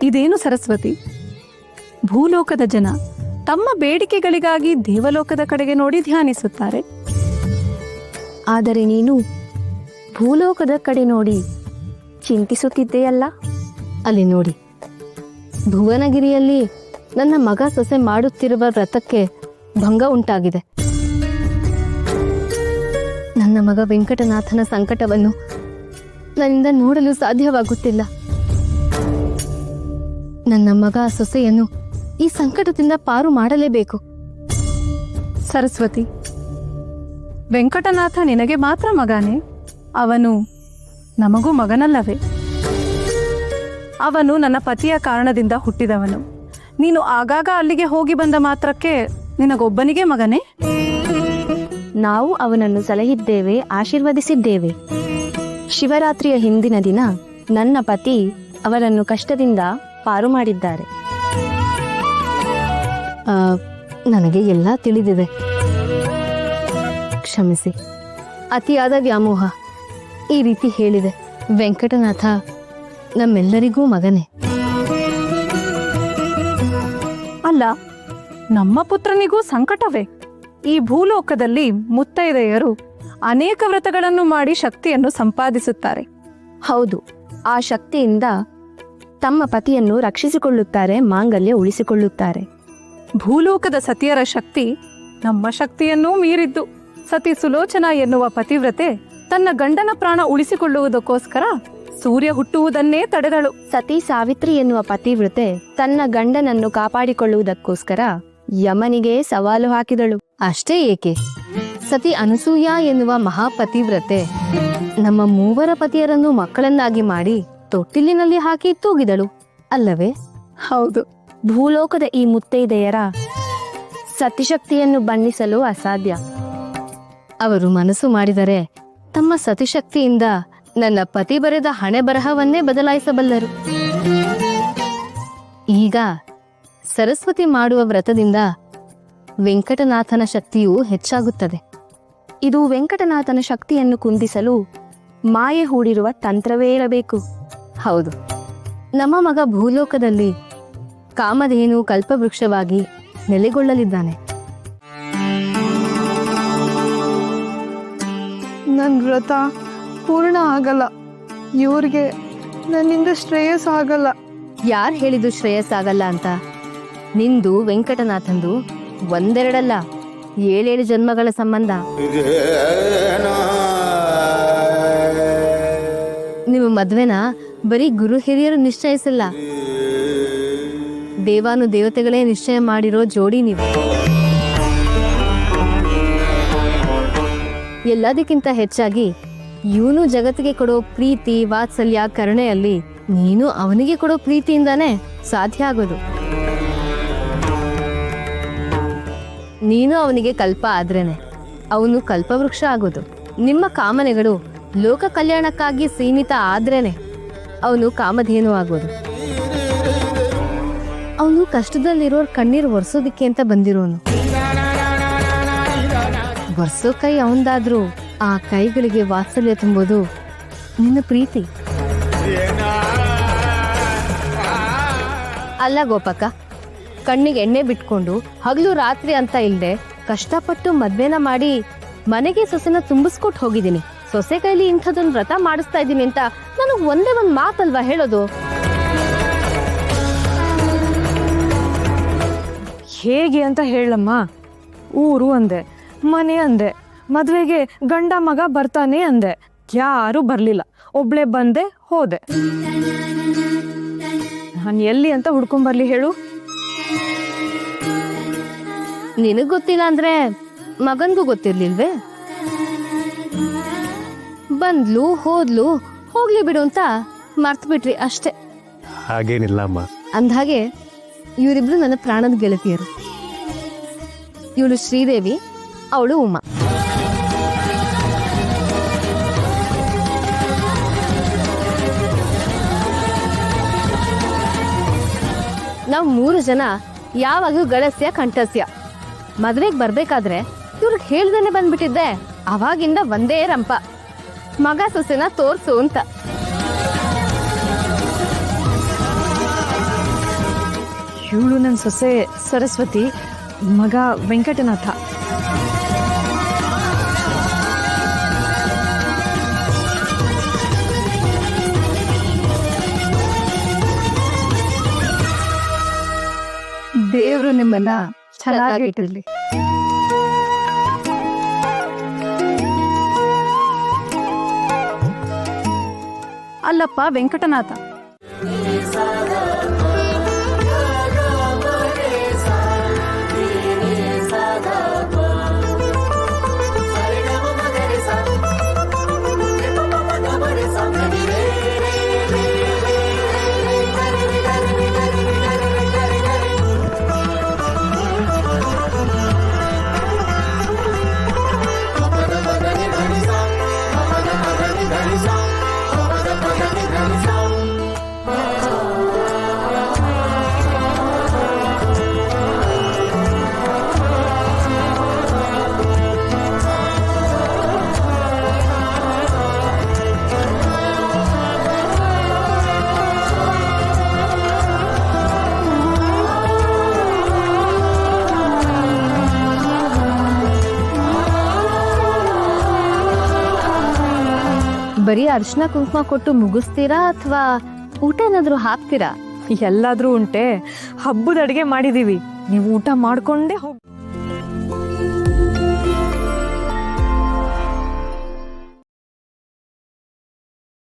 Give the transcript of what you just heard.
ಇದೇನು ಸರಸ್ವತಿ? ಭೂಲೋಕದ ಜನ ತಮ್ಮ ಬೇಡಿಕೆಗಳಿಗಾಗಿ ದೇವಲೋಕದ ಕಡೆಗೆ ನೋಡಿ ಧ್ಯಾನಿಸುತ್ತಾರೆ. ಆದರೆ ನೀನು ಭೂಲೋಕದ ಕಡೆ ನೋಡಿ ಚಿಂತಿಸುತ್ತಿದ್ದೆಯಲ್ಲ? ಅಲ್ಲಿ ನೋಡಿ, ಭುವನಗಿರಿಯಲ್ಲಿ ನನ್ನ ಮಗ ಸೊಸೆ ಮಾಡುತ್ತಿರುವ ವ್ರತಕ್ಕೆ ಭಂಗ ಉಂಟಾಗಿದೆ. ನನ್ನ ಮಗ ವೆಂಕಟನಾಥನ ಸಂಕಟವನ್ನು ನನ್ನಿಂದ ನೋಡಲು ಸಾಧ್ಯವಾಗುತ್ತಿಲ್ಲ. ನನ್ನ ಮಗ ಸೊಸೆಯನ್ನು ಈ ಸಂಕಟದಿಂದ ಪಾರು ಮಾಡಲೇಬೇಕು. ಸರಸ್ವತಿ, ವೆಂಕಟನಾಥ ನಿನಗೆ ಮಾತ್ರ ಮಗನೇ? ಅವನು ನಮಗೂ ಮಗನಲ್ಲವೇ? ಅವನು ನನ್ನ ಪತಿಯ ಕಾರಣದಿಂದ ಹುಟ್ಟಿದವನು. ನೀನು ಆಗಾಗ ಅಲ್ಲಿಗೆ ಹೋಗಿ ಬಂದ ಮಾತ್ರಕ್ಕೆ ನಿನಗೊಬ್ಬನಿಗೆ ಮಗನೇ? ನಾವು ಅವನನ್ನು ಸಲಹಿದ್ದೇವೆ, ಆಶೀರ್ವದಿಸಿದ್ದೇವೆ. ಶಿವರಾತ್ರಿಯ ಹಿಂದಿನ ದಿನ ನನ್ನ ಪತಿ ಅವರನ್ನು ಕಷ್ಟದಿಂದ ಪಾರು ಮಾಡಿದ್ದಾರೆ. ನನಗೆ ಎಲ್ಲ ತಿಳಿದಿದೆ, ಕ್ಷಮಿಸಿ. ಅತಿಯಾದ ವ್ಯಾಮೋಹ ಈ ರೀತಿ ಹೇಳಿದೆ. ವೆಂಕಟನಾಥ ನಮ್ಮೆಲ್ಲರಿಗೂ ಮಗನೇ. ಅಲ್ಲ, ನಮ್ಮ ಪುತ್ರನಿಗೂ ಸಂಕಟವೇ? ಈ ಭೂಲೋಕದಲ್ಲಿ ಮುತ್ತೈದೆಯರು ಅನೇಕ ವ್ರತಗಳನ್ನು ಮಾಡಿ ಶಕ್ತಿಯನ್ನು ಸಂಪಾದಿಸುತ್ತಾರೆ. ಹೌದು, ಆ ಶಕ್ತಿಯಿಂದ ತಮ್ಮ ಪತಿಯನ್ನು ರಕ್ಷಿಸಿಕೊಳ್ಳುತ್ತಾರೆ, ಮಾಂಗಲ್ಯ ಉಳಿಸಿಕೊಳ್ಳುತ್ತಾರೆ. ಭೂಲೋಕದ ಸತಿಯರ ಶಕ್ತಿ ನಮ್ಮ ಶಕ್ತಿಯನ್ನೂ ಮೀರಿದ್ದು. ಸತಿ ಸುಲೋಚನಾ ಎನ್ನುವ ಪತಿವ್ರತೆ ತನ್ನ ಗಂಡನ ಪ್ರಾಣ ಉಳಿಸಿಕೊಳ್ಳುವುದಕ್ಕೋಸ್ಕರ ಸೂರ್ಯ ಹುಟ್ಟುವುದನ್ನೇ ತಡೆದಳು. ಸತಿ ಸಾವಿತ್ರಿ ಎನ್ನುವ ಪತಿವ್ರತೆ ತನ್ನ ಗಂಡನನ್ನು ಕಾಪಾಡಿಕೊಳ್ಳುವುದಕ್ಕೋಸ್ಕರ ಯಮನಿಗೆ ಸವಾಲು ಹಾಕಿದಳು. ಅಷ್ಟೇ ಏಕೆ, ಸತಿ ಅನಸೂಯ ಎನ್ನುವ ಮಹಾಪತಿವ್ರತೆ ನಮ್ಮ ಮೂವರ ಪತಿಯರನ್ನು ಮಕ್ಕಳನ್ನಾಗಿ ಮಾಡಿ ತೊಟ್ಟಿಲಿನಲ್ಲಿ ಹಾಕಿ ತೂಗಿದಳು, ಅಲ್ಲವೇ? ಹೌದು. ಭೂಲೋಕದ ಈ ಮುತ್ತೈದೆಯರ ಸತಿಶಕ್ತಿಯನ್ನು ಬಣ್ಣಿಸಲು ಅಸಾಧ್ಯ. ಅವರು ಮನಸ್ಸು ಮಾಡಿದರೆ ತಮ್ಮ ಸತಿಶಕ್ತಿಯಿಂದ ನನ್ನ ಪತಿ ಬರೆದ ಹಣೆ ಬರಹವನ್ನೇ ಬದಲಾಯಿಸಬಲ್ಲರು. ಈಗ ಸರಸ್ವತಿ ಮಾಡುವ ವ್ರತದಿಂದ ವೆಂಕಟನಾಥನ ಶಕ್ತಿಯು ಹೆಚ್ಚಾಗುತ್ತದೆ. ಇದು ವೆಂಕಟನಾಥನ ಶಕ್ತಿಯನ್ನು ಕುಂದಿಸಲು ಮಾಯೆ ಹೂಡಿರುವ ತಂತ್ರವೇ ಇರಬೇಕು. ಹೌದು, ನಮ್ಮ ಮಗ ಭೂಲೋಕದಲ್ಲಿ ಕಾಮಧೇನು ಕಲ್ಪವೃಕ್ಷವಾಗಿ ನೆಲೆಗೊಳ್ಳಲಿದ್ದಾನೆ. ನನ್ನ ವ್ರತ ಪೂರ್ಣ ಆಗಲ್ಲ. ಇವ್ರಿಗೆ ನನ್ನಿಂದ ಶ್ರೇಯಸ್ ಆಗಲ್ಲ. ಯಾರು ಹೇಳಿದ್ದು ಶ್ರೇಯಸ್ ಆಗಲ್ಲ ಅಂತ? ನಿಂದು ವೆಂಕಟನಾಥಂದು ಒಂದೆರಡಲ್ಲ, 7 ಜನ್ಮಗಳ ಸಂಬಂಧ. ನಿಮ್ಮ ಮದ್ವೆನ ಬರೀ ಗುರು ಹಿರಿಯರು ನಿಶ್ಚಯಿಸಿಲ್ಲ, ದೇವಾನು ದೇವತೆಗಳೇ ನಿಶ್ಚಯ ಮಾಡಿರೋ ಜೋಡಿ ನೀವು. ಎಲ್ಲದಕ್ಕಿಂತ ಹೆಚ್ಚಾಗಿ ಇವನು ಜಗತ್ತಿಗೆ ಕೊಡೋ ಪ್ರೀತಿ, ವಾತ್ಸಲ್ಯ, ಕರುಣೆಯಲ್ಲಿ ನೀನು ಅವನಿಗೆ ಕೊಡೋ ಪ್ರೀತಿಯಿಂದಾನೇ ಸಾಧ್ಯ ಆಗೋದು. ನೀನು ಅವನಿಗೆ ಕಲ್ಪ ಆದ್ರೇನೆ ಅವನು ಕಲ್ಪವೃಕ್ಷ ಆಗೋದು. ನಿಮ್ಮ ಕಾಮನೆಗಳು ಲೋಕ ಕಲ್ಯಾಣಕ್ಕಾಗಿ ಸೀಮಿತ ಆದ್ರೇನೆ ಅವನು ಕಾಮಧೇನು ಆಗೋದು. ಅವನು ಕಷ್ಟದಲ್ಲಿರೋರ್ ಕಣ್ಣೀರು ಒರೆಸೋದಿಕ್ಕೆ ಅಂತ ಬಂದಿರೋನು. ಒರೆಸೋ ಕೈ ಅವಂದಾದ್ರೂ ಆ ಕೈಗಳಿಗೆ ವಾತ್ಸಲ್ಯ ತುಂಬೋದು ನಿನ್ನ ಪ್ರೀತಿ. ಅಲ್ಲ ಗೋಪಕ್ಕ, ಕಣ್ಣಿಗೆ ಎಣ್ಣೆ ಬಿಟ್ಕೊಂಡು ಹಗಲು ರಾತ್ರಿ ಅಂತ ಇಲ್ದೆ ಕಷ್ಟಪಟ್ಟು ಮದ್ವೆನ ಮಾಡಿ ಮನೆಗೆ ಸೊಸೆನ ತುಂಬಿಸ್ಕೊಟ್ಟು ಹೋಗಿದ್ದೀನಿ. ಸೊಸೆ ಕೈಲಿ ಇಂಥದೊಂದು ವ್ರತ ಮಾಡಿಸ್ತಾ ಇದ್ದೀನಿ ಅಂತ ನನಗೆ ಒಂದೇ ಒಂದು ಮಾತಲ್ವಾ ಹೇಳೋದು? ಹೇಗೆ ಅಂತ ಹೇಳಮ್ಮ? ಊರು ಅಂದೆ, ಮನೆ ಅಂದೆ, ಮದ್ವೆಗೆ ಗಂಡ ಮಗ ಬರ್ತಾನೆ ಅಂದೆ. ಯಾರು ಬರ್ಲಿಲ್ಲ, ಒಬ್ಳೆ ಬಂದೆ ಹೋದೆ. ನಾನು ಎಲ್ಲಿ ಅಂತ ಹುಡ್ಕೊಂಬರ್ಲಿ ಹೇಳು? ನಿನಗ್ ಗೊತ್ತಿಲ್ಲ ಅಂದ್ರೆ ಮಗನ್ಗೂ ಗೊತ್ತಿರ್ಲಿಲ್ವೇ? ಬಂದ್ಲು ಹೋದ್ಲು, ಹೋಗ್ಲಿ ಬಿಡು ಅಂತ ಮರ್ತ್ ಬಿಟ್ರಿ ಅಷ್ಟೇ. ಹಾಗೇನಿಲ್ಲ ಅಮ್ಮ. ಅಂದ್ಹಾಗೆ ಇವರಿಬ್ರು ನನ್ನ ಪ್ರಾಣದ ಗೆಳತಿಯರು. ಇವಳು ಶ್ರೀದೇವಿ, ಅವಳು ಉಮಾ. ನಾವು 3 ಜನ ಯಾವಾಗೂ ಗಳಸ್ಯ ಕಂಠಸ್ಯ. ಮದ್ವೆಗೆ ಬರ್ಬೇಕಾದ್ರೆ ಇವ್ರಿಗೆ ಹೇಳ್ದೇನೆ ಬಂದ್ಬಿಟ್ಟಿದ್ದೆ. ಅವಾಗಿಂದ ಒಂದೇ ರಂಪ, ಮಗ ಸೊಸೆನ ತೋರ್ಸು ಅಂತ. ಇವಳು ನನ್ನ ಸೊಸೆ ಸರಸ್ವತಿ, ಮಗ ವೆಂಕಟನಾಥ. ದೇವ್ರು ನಿಮ್ಮನ್ನ ಚೆನ್ನಾಗಿಟ್ಟಿರ್ಲಿ. ಅಲ್ಲಪ್ಪ ವೆಂಕಟನಾಥ, ಬರೀ ಅರ್ಶಿನ ಕುಂಕುಮ ಕೊಟ್ಟು ಮುಗಿಸ್ತೀರಾ ಅಥವಾ ಊಟ ಏನಾದ್ರು ಹಾಕ್ತೀರಾ? ಎಲ್ಲಾದ್ರೂ ಉಂಟೆ. ಹಬ್ಬದ ಅಡಿಗೆ ಮಾಡಿದೀವಿ, ನೀವು ಊಟ ಮಾಡ್ಕೊಂಡೇ ಹೋಗಿ.